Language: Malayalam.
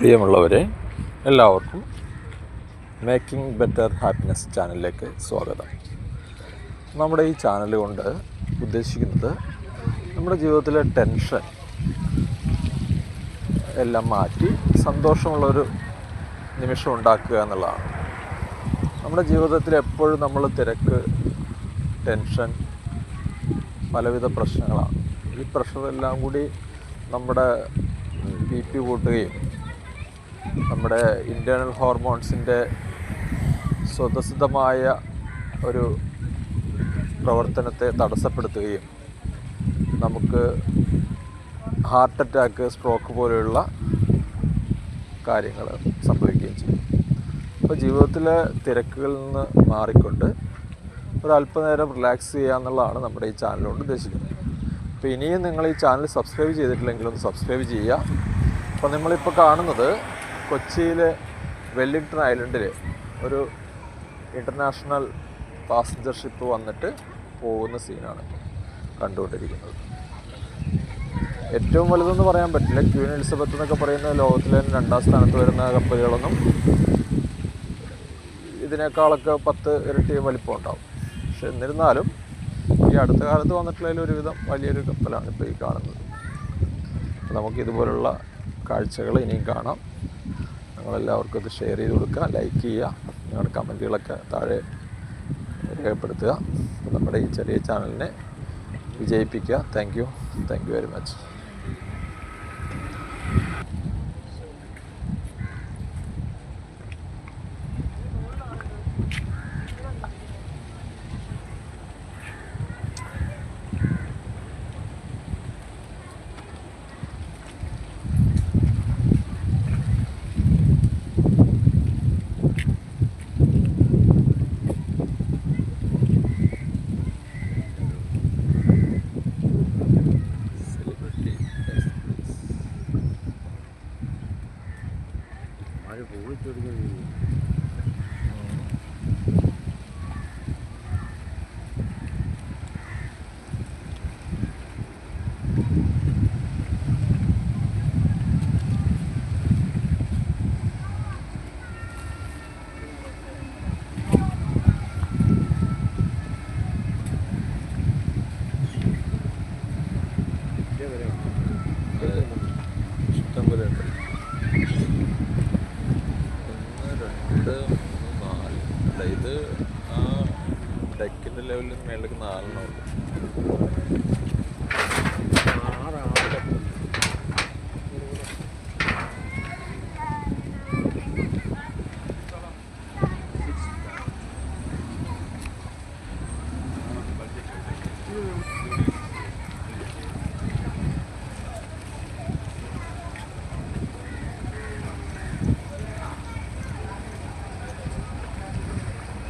പ്രിയമുള്ളവരെ, എല്ലാവർക്കും മേക്കിംഗ് ബെറ്റർ ഹാപ്പിനെസ് ചാനലിലേക്ക് സ്വാഗതം. നമ്മുടെ ഈ ചാനൽ കൊണ്ട് ഉദ്ദേശിക്കുന്നത് നമ്മുടെ ജീവിതത്തിലെ ടെൻഷൻ എല്ലാം മാറ്റി സന്തോഷമുള്ളൊരു നിമിഷം ഉണ്ടാക്കുക എന്നുള്ളതാണ്. നമ്മുടെ ജീവിതത്തിൽ എപ്പോഴും നമ്മൾ തിരക്ക്, ടെൻഷൻ, പലവിധ പ്രശ്നങ്ങളാണ്. ഈ പ്രഷറെല്ലാം കൂടി നമ്മുടെ BP കൂട്ടുകയും നമ്മുടെ ഇൻറ്റേർണൽ ഹോർമോൺസിൻ്റെ സ്വതസിദ്ധമായ ഒരു പ്രവർത്തനത്തെ തടസ്സപ്പെടുത്തുകയും നമുക്ക് ഹാർട്ട് അറ്റാക്ക്, സ്ട്രോക്ക് പോലെയുള്ള കാര്യങ്ങൾ സംഭവിക്കുകയും ചെയ്യും. അപ്പോൾ ജീവിതത്തിലെ തിരക്കുകളിൽ നിന്ന് മാറിക്കൊണ്ട് ഒരല്പനേരം റിലാക്സ് ചെയ്യുക എന്നുള്ളതാണ് നമ്മുടെ ഈ ചാനൽ കൊണ്ട് ഉദ്ദേശിക്കുന്നത്. അപ്പോൾ ഇനിയും നിങ്ങൾ ഈ ചാനൽ സബ്സ്ക്രൈബ് ചെയ്തിട്ടില്ലെങ്കിൽ ഒന്ന് സബ്സ്ക്രൈബ് ചെയ്യുക. അപ്പോൾ നമ്മളിപ്പോൾ കാണുന്നത് കൊച്ചിയിലെ വെല്ലിംഗ്ടൺ ഐലൻഡിൽ ഒരു ഇൻ്റർനാഷണൽ പാസഞ്ചർ ഷിപ്പ് വന്നിട്ട് പോകുന്ന സീനാണ് കണ്ടുകൊണ്ടിരിക്കുന്നത്. ഏറ്റവും വലുതെന്ന് പറയാൻ പറ്റില്ല. ക്വീൻ എലിസബത്ത് എന്നൊക്കെ പറയുന്ന ലോകത്തിലെ 2ാം സ്ഥാനത്ത് വരുന്ന കപ്പലുകളൊന്നും ഇതിനേക്കാളൊക്കെ 10 ഇരട്ടി വലിപ്പം ഉണ്ടാവും. പക്ഷെ എന്നിരുന്നാലും ഈ അടുത്ത കാലത്ത് വന്നിട്ടുള്ളതിൽ ഒരുവിധം വലിയൊരു കപ്പലാണ് ഇപ്പോൾ ഈ കാണുന്നത്. നമുക്കിതുപോലുള്ള കാഴ്ചകൾ ഇനിയും കാണാം. നിങ്ങളെല്ലാവർക്കും ഇത് ഷെയർ ചെയ്ത് കൊടുക്കുക, ലൈക്ക് ചെയ്യുക, നിങ്ങളുടെ കമൻറ്റുകളൊക്കെ താഴെ രേഖപ്പെടുത്തുക. നമ്മുടെ ഈ ചെറിയ ചാനലിനെ വിജയിപ്പിക്കുക. Thank you very much. ഇഷ്ടം പോലെ ഉണ്ട്. 1, 2, 3, 4. ഇത് ആ ഡെക്കിൻ്റെ ലെവലിൽ മേളിലേക്ക് 4 ഉണ്ട്.